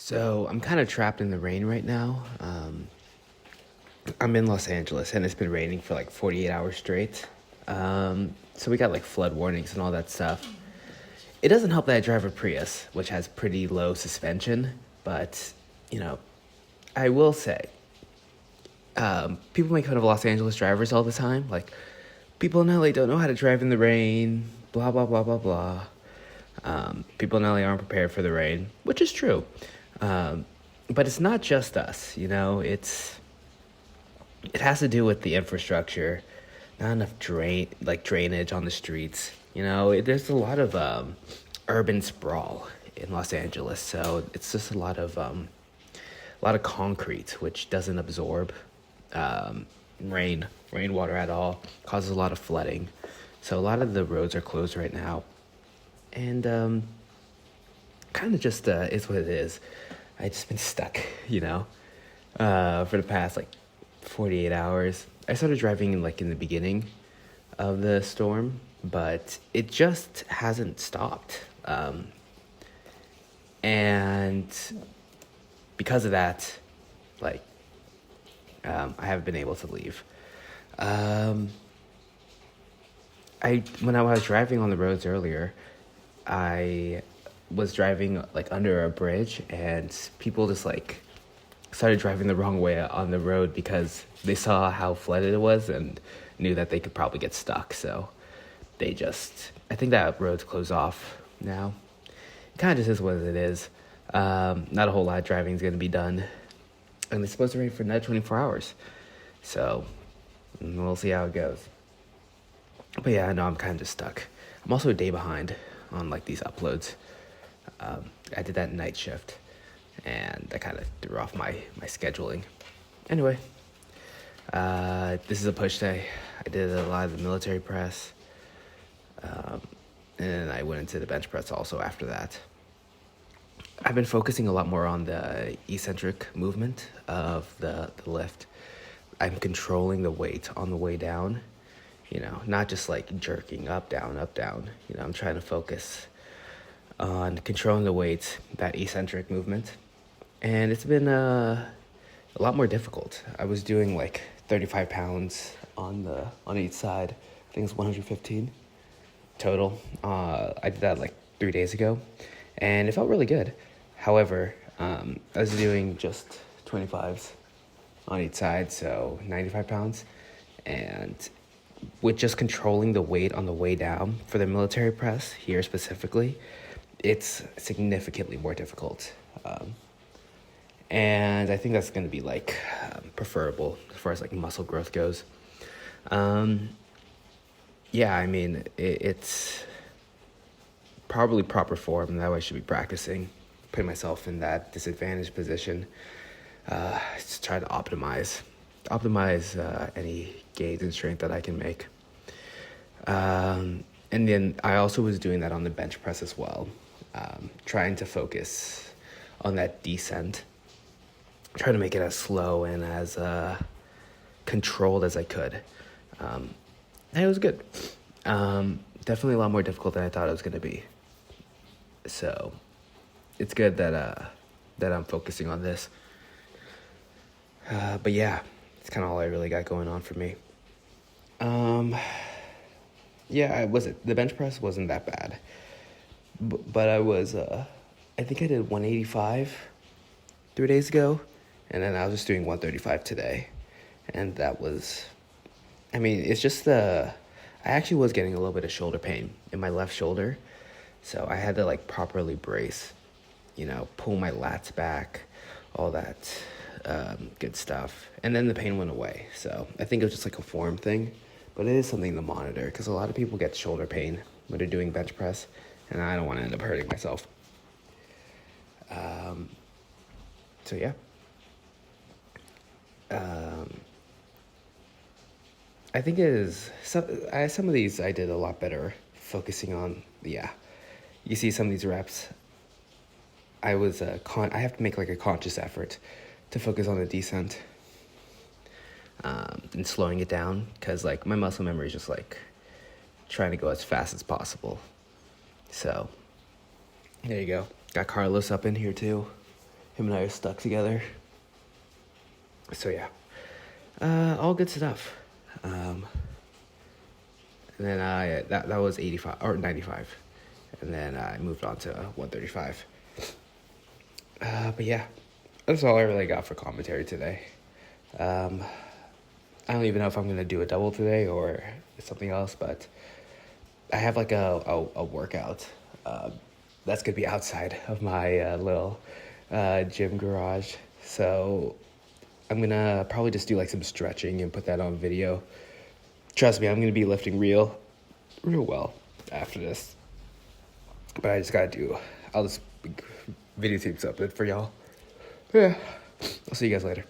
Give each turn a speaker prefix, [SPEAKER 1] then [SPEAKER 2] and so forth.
[SPEAKER 1] So I'm kind of trapped in the rain right now. I'm in Los Angeles and it's been raining for like 48 hours straight. So we got like flood warnings and all that stuff. It doesn't help that I drive a Prius, which has pretty low suspension, but you know, I will say, people make fun of Los Angeles drivers all the time. Like, people in LA don't know how to drive in the rain, blah, blah, blah, blah, blah. People in LA aren't prepared for the rain, which is true. But it's not just us, it has to do with the infrastructure, not enough drainage on the streets. There's a lot of urban sprawl in Los Angeles, so it's just a lot of concrete, which doesn't absorb rainwater at all, causes a lot of flooding. So a lot of the roads are closed right now, and kind of just is what it is. I just been stuck, for the past 48 hours. I started driving in the beginning of the storm, but it just hasn't stopped. And because of that, I haven't been able to leave. When I was driving on the roads earlier, I was driving under a bridge, and people just started driving the wrong way on the road because they saw how flooded it was and knew that they could probably get stuck. So I think that road's closed off now. It kind of just is what it is. Not a whole lot of driving is going to be done, and it's supposed to rain for another 24 hours. So we'll see how it goes. But yeah, I know I'm kind of just stuck. I'm also a day behind on these uploads. I did that night shift, and that kind of threw off my scheduling. Anyway, this is a push day. I did a lot of the military press, and then I went into the bench press also after that. I've been focusing a lot more on the eccentric movement of the lift. I'm controlling the weight on the way down, not just jerking up, down, up, down. I'm trying to focus on controlling the weight, that eccentric movement. And it's been a lot more difficult. I was doing 35 pounds on each side. I think it's 115 total. I did that 3 days ago, and it felt really good. However, I was doing just 25s on each side, so 95 pounds. And with just controlling the weight on the way down for the military press here specifically, it's significantly more difficult. And I think that's going to be preferable as far as muscle growth goes. Yeah, I mean, it's probably proper form that I should be practicing, putting myself in that disadvantaged position, to try to optimize any gains in strength that I can make. And then I also was doing that on the bench press as well, trying to focus on that descent, trying to make it as slow and as controlled as I could. And it was good. Definitely a lot more difficult than I thought it was going to be. So it's good that I'm focusing on this. But yeah, it's kind of all I really got going on for me. Yeah, the bench press wasn't that bad, but I was, I think I did 185 3 days ago, and then I was just doing 135 today, and that was, it's just I actually was getting a little bit of shoulder pain in my left shoulder, so I had to properly brace, pull my lats back, all that good stuff, and then the pain went away. So I think it was just a form thing, but it is something to monitor because a lot of people get shoulder pain when they're doing bench press, and I don't want to end up hurting myself. So yeah. I think it is some of these I did a lot better focusing on. Yeah, you see some of these reps, I was I have to make a conscious effort to focus on the descent, and slowing it down, because my muscle memory is just trying to go as fast as possible. So there you go. Got Carlos up in here too. Him and I are stuck together. So yeah, all good stuff. And then that was 85 or 95, and then I moved on to 135. But yeah, that's all I really got for commentary today. I don't even know if I'm gonna do a double today or something else, but I have like a workout that's gonna be outside of my little gym garage. So I'm gonna probably just do like some stretching and put that on video. Trust me, I'm gonna be lifting real well after this. But I just gotta I'll just videotape something for y'all. Yeah, I'll see you guys later.